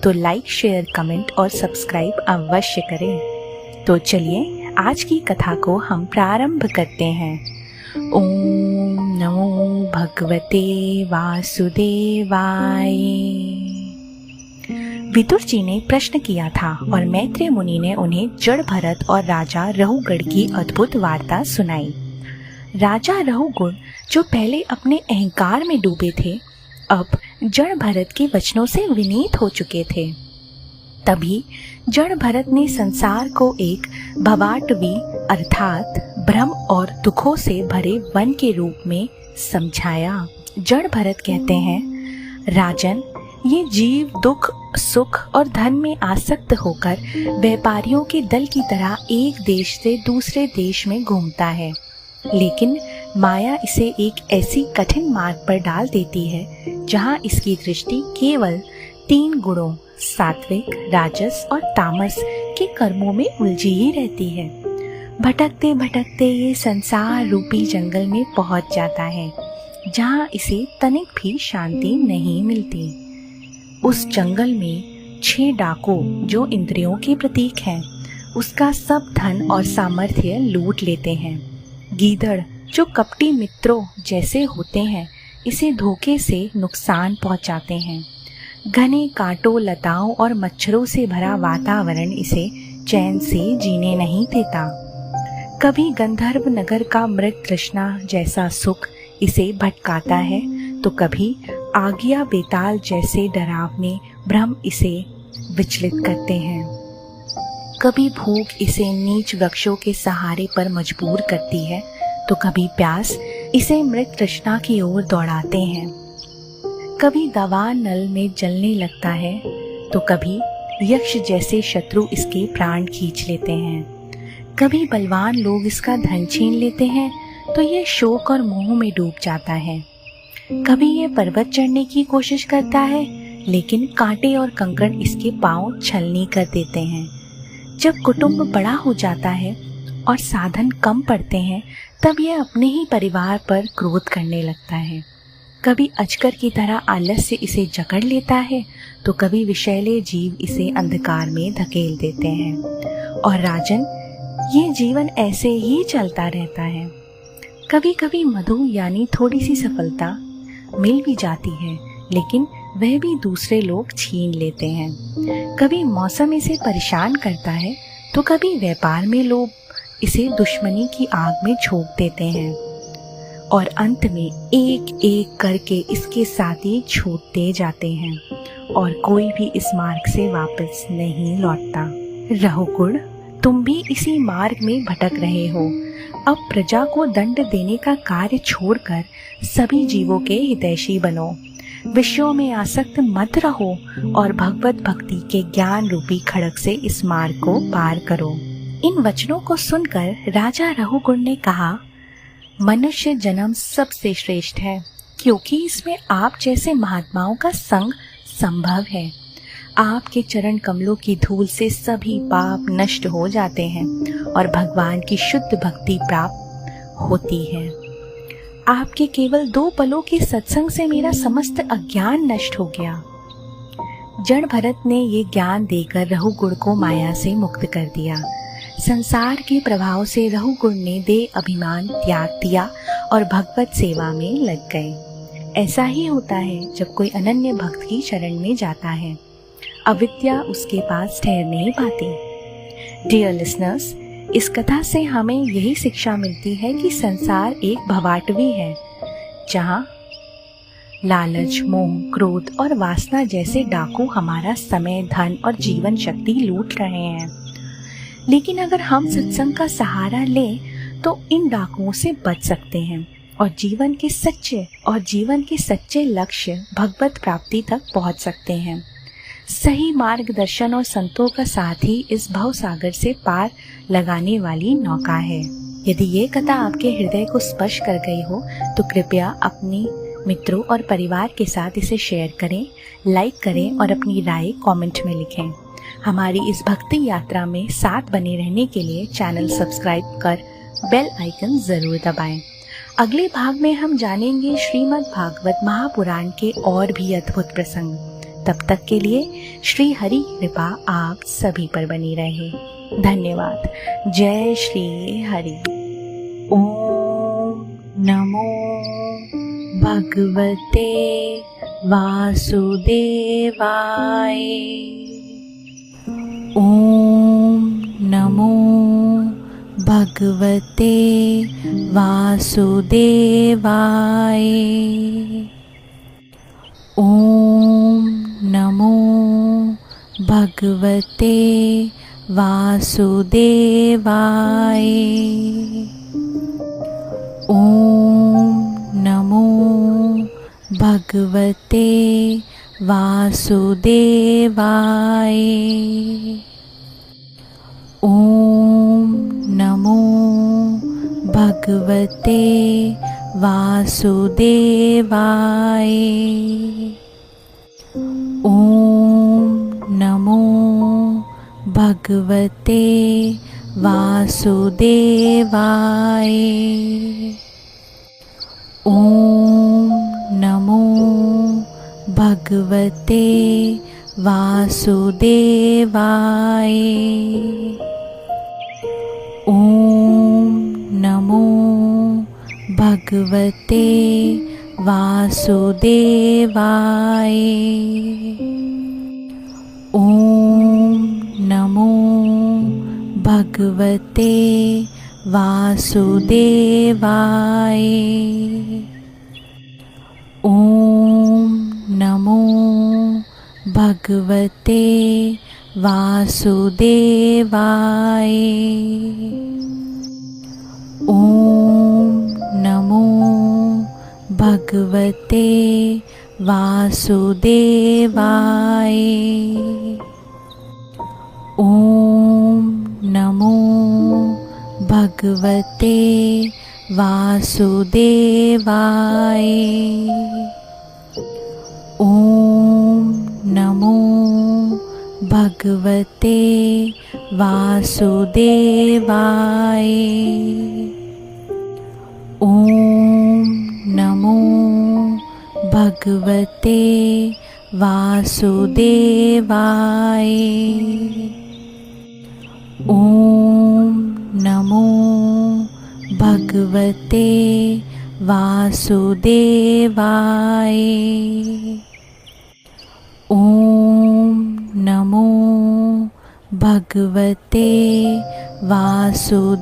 तो like, share, comment और subscribe अवश्य करें। तो चलिए आज की कथा को हम प्रारंभ करते हैं। ओम नमो भगवते वासुदेवाय। विदुर जी ने प्रश्न किया था और मैत्रेय मुनि ने उन्हें जड़ भरत और राजा रहुगढ़ की अद्भुत वार्ता सुनाई। राजा रहुगुण जो पहले अपने अहंकार में डूबे थे, अब जड़ भरत के वचनों से विनीत हो चुके थे। तभी जड़ भरत ने संसार को एक भवाटवी अर्थात भ्रम और दुखों से भरे वन के रूप में समझाया। जड़ भरत कहते हैं, राजन, ये जीव दुख, सुख और धन में आसक्त होकर व्यापारियों के दल की तरह एक देश से दूसरे देश में घूमता है, लेकिन माया इसे एक ऐसी कठिन मार्ग पर डाल देती है जहाँ इसकी दृष्टि केवल 3 गुणों सात्विक, राजस और तामस के कर्मों में उलझी ही रहती है। भटकते भटकते ये संसार रूपी जंगल में पहुंच जाता है, जहाँ इसे तनिक भी शांति नहीं मिलती। उस जंगल में 6 डाकू जो इंद्रियों के प्रतीक हैं, उसका सब धन और सामर्थ्य लूट लेते हैं। गीदड़ जो कपटी मित्रों जैसे होते हैं, इसे धोखे से नुकसान पहुंचाते हैं। घने कांटों, लताओं और मच्छरों से भरा वातावरण इसे चैन से जीने नहीं देता। कभी गंधर्व नगर का मृत तृष्णा जैसा सुख इसे भटकाता है, तो कभी आज्ञा बेताल जैसे डरावने भ्रम इसे विचलित करते हैं। कभी भूख इसे नीच वृक्षों के सहारे पर मजबूर करती है, तो कभी प्यास इसे मृत तृष्णा की ओर दौड़ाते हैं। कभी दवा नल में जलने लगता है, तो कभी यक्ष जैसे शत्रु इसके प्राण खींच लेते हैं। कभी बलवान लोग इसका धन छीन लेते हैं, तो ये शोक और मोह में डूब जाता है। कभी ये पर्वत चढ़ने की कोशिश करता है, लेकिन कांटे और कंकड़ इसके पांव छलनी कर देते हैं। जब कुटुंब बड़ा हो जाता है और साधन कम पड़ते हैं, तब यह अपने ही परिवार पर क्रोध करने लगता है। कभी अजगर की तरह आलस्य इसे जकड़ लेता है, तो कभी विषैले जीव इसे अंधकार में धकेल देते हैं। और राजन, ये जीवन ऐसे ही चलता रहता है। कभी कभी मधु यानी थोड़ी सी सफलता मिल भी जाती है, लेकिन वह भी दूसरे लोग छीन लेते हैं। कभी मौसम इसे परेशान करता है, तो कभी व्यापार में लोग इसे दुश्मनी की आग में झोंक देते हैं। और अंत में एक एक करके इसके साथी छूटते जाते हैं और कोई भी इस मार्ग से वापस नहीं लौटता। रहुगुण, तुम भी इसी मार्ग में भटक रहे हो। अब प्रजा को दंड देने का कार्य छोड़कर सभी जीवों के हितैषी बनो। विषयों में आसक्त मत रहो और भगवत भक्ति के ज्ञान रूपी खड़ग से इस मार्ग को पार करो। इन वचनों को सुनकर राजा रहुगुण ने कहा, मनुष्य जन्म सबसे श्रेष्ठ है, क्योंकि इसमें आप जैसे महात्माओं का संग संभव है। आपके चरण कमलों की धूल से सभी पाप नष्ट हो जाते हैं और भगवान की शुद्ध भक्ति प्राप्त होती है। आपके केवल 2 पलों के सत्संग से मेरा समस्त अज्ञान नष्ट हो गया। जड़ भरत ने ये ज्ञान देकर रहुगुण को माया से मुक्त कर दिया। संसार के प्रभाव से रहुगुण ने देह अभिमान त्याग दिया और भगवत सेवा में लग गए। ऐसा ही होता है जब कोई अनन्य भक्त की शरण में जाता है। अविद्या उसके पास ठहर नहीं पाती। डियर लिसनर्स, इस कथा से हमें यही शिक्षा मिलती है कि संसार एक भवाटवी है, जहाँ लालच, मोह, क्रोध और वासना जैसे डाकू हमारा समय, धन और जीवन शक्ति लूट रहे हैं। लेकिन अगर हम सत्संग का सहारा लें तो इन डाकुओं से बच सकते हैं और जीवन के सच्चे लक्ष्य भगवत प्राप्ति तक पहुंच सकते हैं। सही मार्गदर्शन और संतों का साथ ही इस भव सागर से पार लगाने वाली नौका है। यदि ये कथा आपके हृदय को स्पर्श कर गई हो तो कृपया अपने मित्रों और परिवार के साथ इसे शेयर करें, लाइक करें और अपनी राय कमेंट में लिखें। हमारी इस भक्ति यात्रा में साथ बने रहने के लिए चैनल सब्सक्राइब कर बेल आइकन जरूर दबाएं। अगले भाग में हम जानेंगे श्रीमद् भागवत महापुराण के और भी अद्भुत प्रसंग। तब तक के लिए श्री हरि कृपा आप सभी पर बनी रहे। धन्यवाद। जय श्री हरि। ओम नमो भगवते वासुदेवाय। ओम नमो भगवते वासुदेवाय। ओम नमो भगवते वासुदेवाय। ओम नमो भगवते वासुदेवाय। ओम नमो भगवते वासुदेवाय। ओम नमो भगवते वासुदेवाय। ओम नमो भगवते वासुदेवाय। ओम नमो भगवते वासुदेवाय। ओम नमो भगवते वासुदेवाय। ओम नमो भगवते वासुदेवाय। ओम नमो भगवते वासुदेवाय। ओम नमो भगवते वासुदेवाय। ओम नमो भगवते वासुदेवाय। ओम नमो भगवते वासुदेवाय। ओम नमो भगवते वासुदेवाय। ओम नमो भगवते वासुदेवाय।